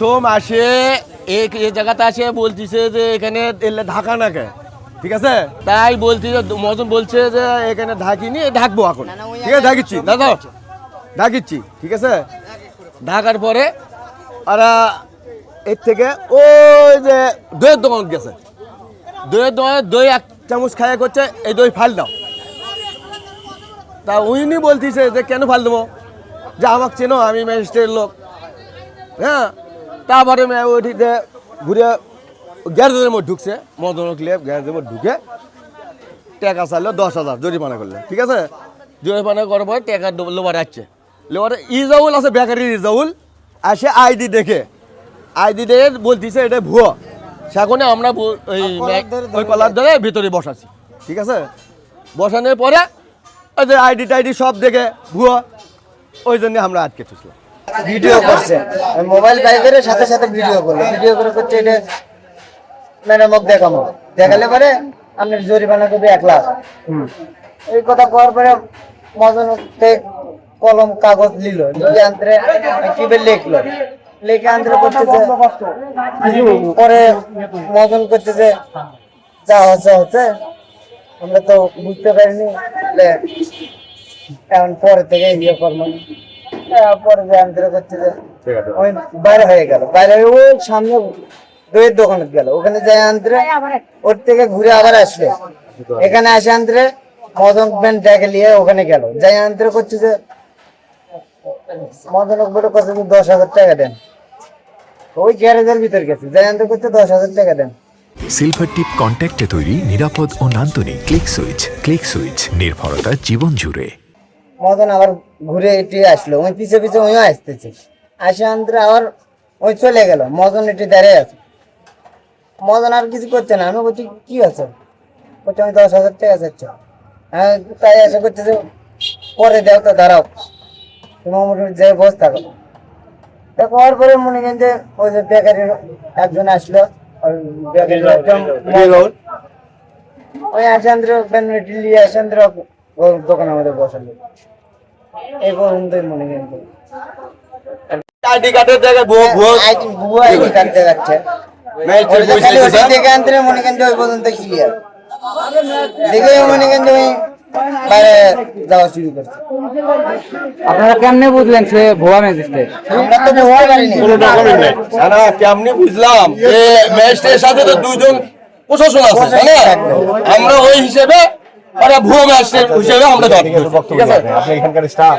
প্রথম আসে এই জায়গাতে আসে বলতিছে যে এখানে এলে ঢাকা না কে, ঠিক আছে? তাই বলছি যে মজন বলছে যে এখানে ঢাকিনি, ঢাকবো এখন, ঠিক আছে? ঢাকিচ্ছি দাদা, ঢাকিচ্ছি, ঠিক আছে? ঢাকার পরে আর এর থেকে ওই যে দইয়ের দোকান গেছে, দইয়ের দোকানে দই 1 চামচ খাইয়া করছে এই দই ফাল দাও। তা উনি বলতিছে যে কেন ফাল দেবো, যে আমাকে চেনো, আমি ম্যাজিস্ট্রেটের লোক। হ্যাঁ, তারপরে ওইটিতে ঘুরে গ্যারেজের মধ্যে ঢুকছে, মদন ক্লিপ গ্যারেজের মধ্যে ঢুকে টাকা চাইলো 10,000 জরিমানা করলে, ঠিক আছে? জরিমানা করার পরে টাকা লোবার আসছে, লোবার ইজাউল আছে বেকারির ইজাউল আসে আইডি দেখে বলতিছে এটা ভুয়ো। সেখানে আমরা ওই কলার ধরে ভিতরে বসাছি, ঠিক আছে? বসানোর পরে ওই যে আইডি টাইডি সব দেখে ভুয়ো, ওই জন্য আমরা আটকে ছিলাম। ভিডিও করছে, মোবাইল বাইকের সাথে সাথে ভিডিও করলো, ভিডিও করে করছে এটা ম্যাডামক দেখাবো, দেখালে পরে আপনি জরিমানা করবে 1 লাখ। এই কথা করার পরে মজন কলম কাগজ নিল, লিখে আনতে কিভাবে লিখলো, লিখে আনতে করতেছে। পরে মজন করতেছে যা হচ্ছে আমরা তো বুঝতে পারিনি, এখন পরে থেকে ইয়ে করবো। পরে যে আন্তরে করছে যে ওই বাইরে হয়ে গেল, বাইরে হয়ে ওই সামনে দইয়ের দোকানে গেল, ওখানে যাই আন্তরে ওর থেকে ঘুরে আবার আসলে এখানে আসে আন্তরে মদন ব্যান্ড ডেকে নিয়ে ওখানে গেল, যাই আন্তরে করছে যে মদন বলে করছে 10,000 টাকা দেন। ওই গ্যারেজের ভিতর গেছে, যাই আন্তরে করছে 10,000 টাকা দেন। সিলভার টিপ কন্ট্যাক্টে তৈরি নিরাপদ ও নান্দনিক ক্লিক সুইচ নির্ভরতা জীবন জুড়ে। মদন আবার ঘুরে এটি আসলো, ওই পিছে পিছে ওইও আসতেছে, আসে আন্তরে আবার ওই চলে গেল, মদন এটি দাঁড়িয়ে আছে। মদন আর কিছু করছে না, আমি বলছি কি আছে, বলছি আমি 10,000 টাকা চাচ্ছি। হ্যাঁ, তাই এসে করছে যে পরে দেও তো, দাঁড়াও তুমি যে বস থাকো। হওয়ার পরে মনে করেন যে ওই যে বেকারির একজন আসলো, ওই আসান্দ্র নিয়ে আসান্দ্র দোকান আমাদের বসালো। এই পর্যন্তই মনে করেন আইডি কার্ডের জায়গায় ভুয়ো আইডি কার্ড দেখাচ্ছে, দেখে আনতে মনে করেন যে ওই পর্যন্ত ক্লিয়ার দেখে মনে করেন যে বাইরে যাওয়া শুরু করছে। আপনারা কেমনে বুঝলেন সে ভুয়া ম্যাজিস্ট্রেট? আমরা তো বুঝতে পারিনি, কেমনি বুঝলাম যে ম্যাজিস্ট্রেটের সাথে তো 2 জন প্রশাসন আছে, তাই না? আমরা ওই হিসেবে ভুয়া ম্যাজিস্ট্রেট হিসেবে আমরা ধরি, ঠিক আছে? আপনি এখানকার স্টাফ।